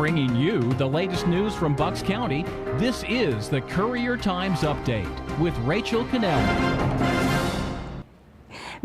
Bringing you the latest news from Bucks County, this is the Courier Times Update with Rachel Cannell.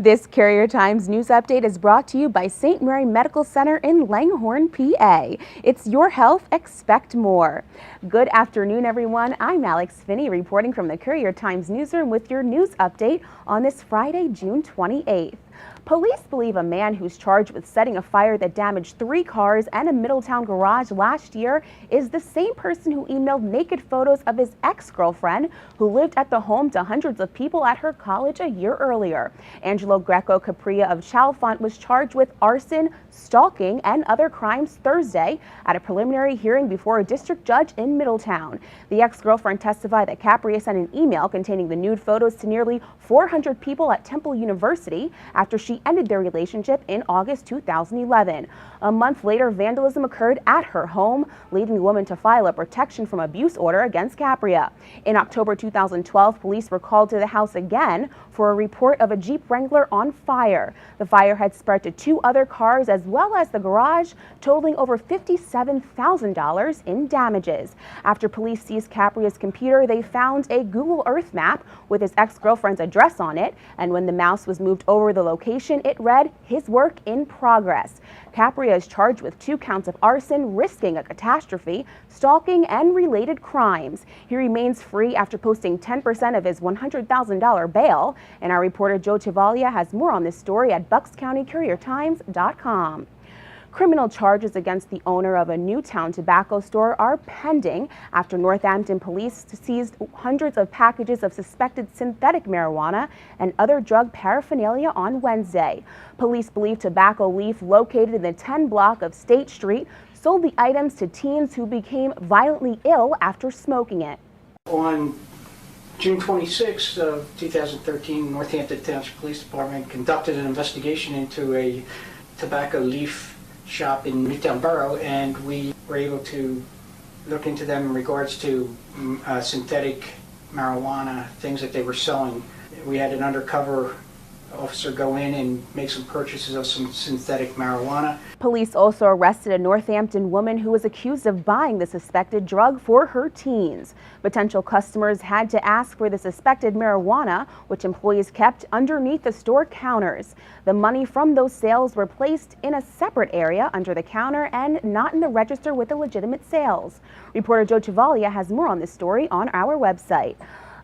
This Courier Times news update is brought to you by St. Mary Medical Center in Langhorne, PA. It's your health, expect more. Good afternoon, everyone. I'm Alex Finney reporting from the Courier Times newsroom with your news update on this Friday, June 28th. Police believe a man who's charged with setting a fire that damaged 3 cars and a Middletown garage last year is the same person who emailed naked photos of his ex-girlfriend who lived at the home to hundreds of people at her college a year earlier. Angelo Greco Capria of Chalfont was charged with arson, stalking, and other crimes Thursday at a preliminary hearing before a district judge in Middletown. The ex-girlfriend testified that Capria sent an email containing the nude photos to nearly 400 people at Temple University after she ended their relationship in August 2011. A month later, vandalism occurred at her home, leading the woman to file a protection from abuse order against Capria. In October 2012, police were called to the house again for a report of a Jeep Wrangler on fire. The fire had spread to 2 other cars as well as the garage, totaling over $57,000 in damages. After police seized Capria's computer, they found a Google Earth map with his ex-girlfriend's address on it, and when the mouse was moved over the location, it read, "His work in progress." Capria is charged with 2 counts of arson, risking a catastrophe, stalking, and related crimes. He remains free after posting 10% of his $100,000 bail, and our reporter Joe Chavalia has more on this story at buckscountycouriertimes.com. Criminal charges against the owner of a Newtown tobacco store are pending after Northampton police seized hundreds of packages of suspected synthetic marijuana and other drug paraphernalia on Wednesday. Police believe Tobacco Leaf, located in the 10 block of State Street, sold the items to teens who became violently ill after smoking it. On June 26, 2013, Northampton Township Police Department conducted an investigation into a Tobacco Leaf shop in Newtown Borough, and we were able to look into them in regards to synthetic marijuana, things that they were selling. We had an undercover officer go in and make some purchases of some synthetic marijuana. Police also arrested a Northampton woman who was accused of buying the suspected drug for her teens. Potential customers had to ask for the suspected marijuana, which employees kept underneath the store counters. The money from those sales were placed in a separate area under the counter and not in the register with the legitimate sales. Reporter Joe Chavalia has more on this story on our website.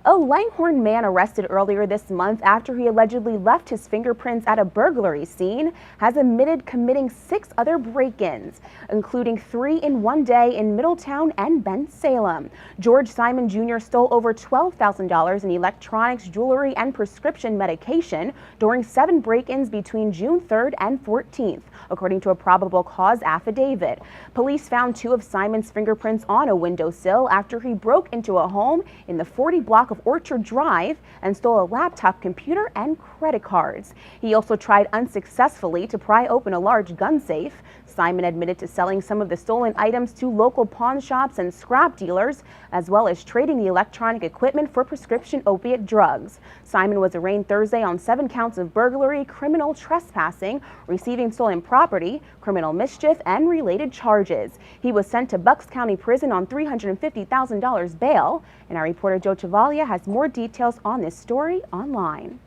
A Langhorne man arrested earlier this month after he allegedly left his fingerprints at a burglary scene has admitted committing 6 other break-ins, including 3 in one day in Middletown and Bensalem. George Simon Jr. stole over $12,000 in electronics, jewelry, and prescription medication during 7 break-ins between June 3rd and 14th, according to a probable cause affidavit. Police found 2 of Simon's fingerprints on a windowsill after he broke into a home in the 40 block of Orchard Drive and stole a laptop computer and credit cards. He also tried unsuccessfully to pry open a large gun safe. Simon admitted to selling some of the stolen items to local pawn shops and scrap dealers, as well as trading the electronic equipment for prescription opiate drugs. Simon was arraigned Thursday on 7 counts of burglary, criminal trespassing, receiving stolen property, criminal mischief, and related charges. He was sent to Bucks County Prison on $350,000 bail, and our reporter Joe Chavalia has more details on this story online.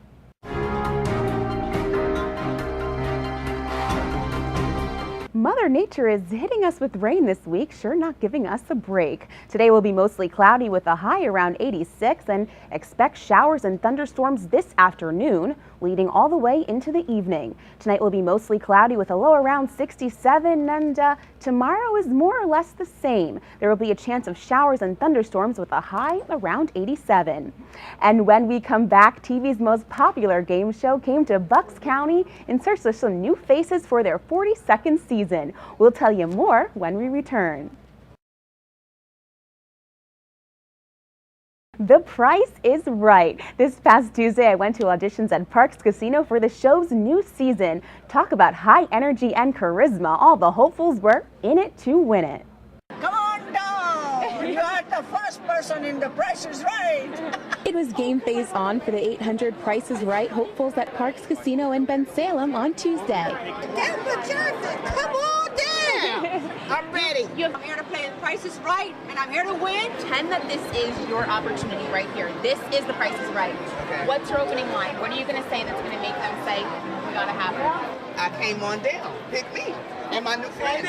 Mother Nature is hitting us with rain this week, sure not giving us a break. Today will be mostly cloudy with a high around 86, and expect showers and thunderstorms this afternoon, leading all the way into the evening. Tonight will be mostly cloudy with a low around 67, and tomorrow is more or less the same. There will be a chance of showers and thunderstorms with a high around 87. And when we come back, TV's most popular game show came to Bucks County in search of some new faces for their 42nd season. We'll tell you more when we return. The Price is Right. This past Tuesday, I went to auditions at Parks Casino for the show's new season. Talk about high energy and charisma. All the hopefuls were in it to win it. Come on down! You are the first person in The Price is Right! It was game face on for the 800 Price is Right hopefuls at Parks Casino in Bensalem on Tuesday. Tampa Johnson, come on down! I'm ready. I'm here to play The Price is Right, and I'm here to win. Pretend that this is your opportunity right here. This is The Price is Right. Okay. What's your opening line? What are you going to say that's going to make them say, we got to have her? I came on down. Pick me and my new friend.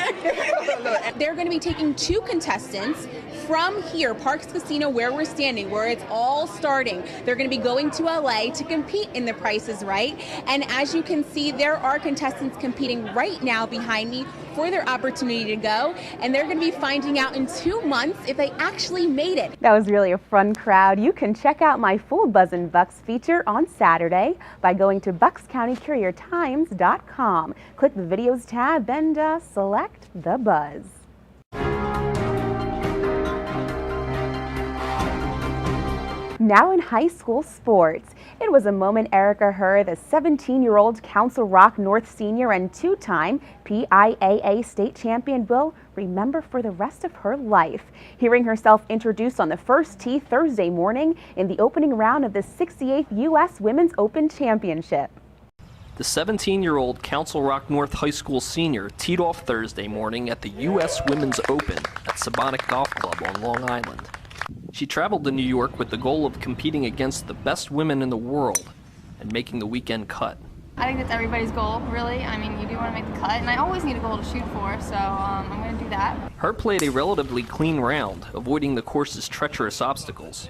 They're going to be taking 2 contestants from here, Parks Casino, where we're standing, where it's all starting. They're going to be going to LA to compete in The Price is Right. And as you can see, there are contestants competing right now behind me for their opportunity to go. And they're going to be finding out in 2 months if they actually made it. That was really a fun crowd. You can check out my full Buzzin' Bucks feature on Saturday by going to buckscountycouriertimes.com. Click the videos tab and select the buzz. Now in high school sports, it was a moment Erica Herr, the 17-year-old Council Rock North senior and 2-time PIAA state champion, will remember for the rest of her life. Hearing herself introduced on the first tee Thursday morning in the opening round of the 68th U.S. Women's Open Championship. The 17-year-old Council Rock North High School senior teed off Thursday morning at the U.S. Women's Open at Sabonic Golf Club on Long Island. She traveled to New York with the goal of competing against the best women in the world and making the weekend cut. I think that's everybody's goal, really. I mean, you do want to make the cut, and I always need a goal to shoot for, so I'm going to do that. Herr played a relatively clean round, avoiding the course's treacherous obstacles.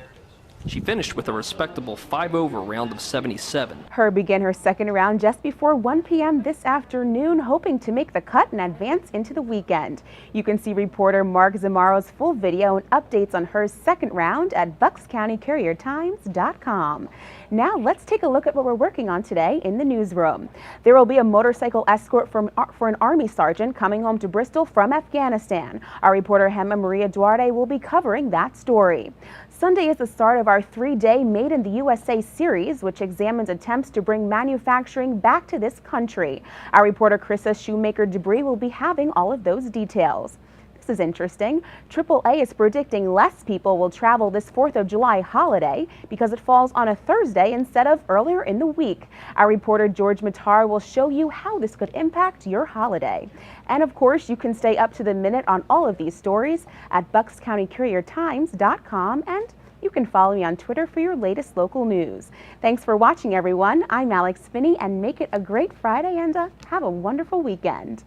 She finished with a respectable 5-over round of 77. Herr began her second round just before 1 p.m. this afternoon, hoping to make the cut and advance into the weekend. You can see reporter Mark Zamaro's full video and updates on Herr's second round at buckscountycouriertimes.com. Now let's take a look at what we're working on today in the newsroom. There will be a motorcycle escort for an Army sergeant coming home to Bristol from Afghanistan. Our reporter Gemma Maria Duarte will be covering that story. Sunday is the start of our 3-day Made in the USA series, which examines attempts to bring manufacturing back to this country. Our reporter Krista Shoemaker-Debris will be having all of those details. This is interesting. AAA is predicting less people will travel this 4th of July holiday because it falls on a Thursday instead of earlier in the week. Our reporter George Matar will show you how this could impact your holiday. And of course, you can stay up to the minute on all of these stories at buckscountycouriertimes.com, and you can follow me on Twitter for your latest local news. Thanks for watching, everyone. I'm Alex Finney, and make it a great Friday and have a wonderful weekend.